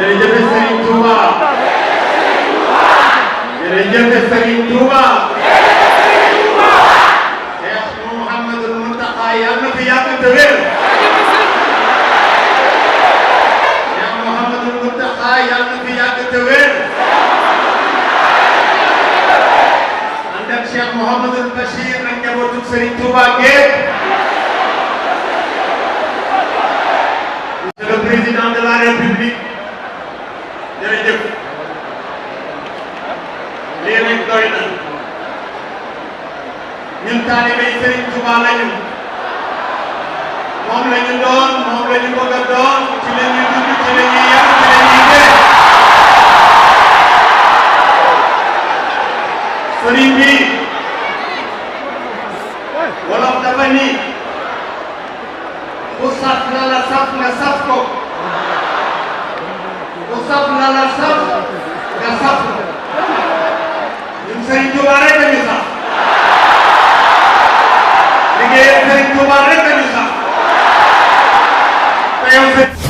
jërëjëf Serigne Touba jërëjëf Serigne Touba Cheikh Mouhamadou Mountakha yàlla na fi yàgg te wér Cheikh Mouhamadou Mountakha yàlla na fi yàgg te wér ànd ak Cheikh Mouhamadou Bachir ak njabootu Serigne Touba gépp. Monsieur le Président de la République jërëjëf lii rek doy na ñun taalibe Serigne Touba lañu moom la ñu doon moom la ñu bëgg a doon ci la ñuy dund ci la ñuy yar ci la ñuy dee Serigne bi wolof dafa ni ku saf la la saf nga saf ko ku saf la la saf nga saf ko ñun Serigne Touba rek la ñu saf liggéeyal Serigne Touba rek la ñu saf te yow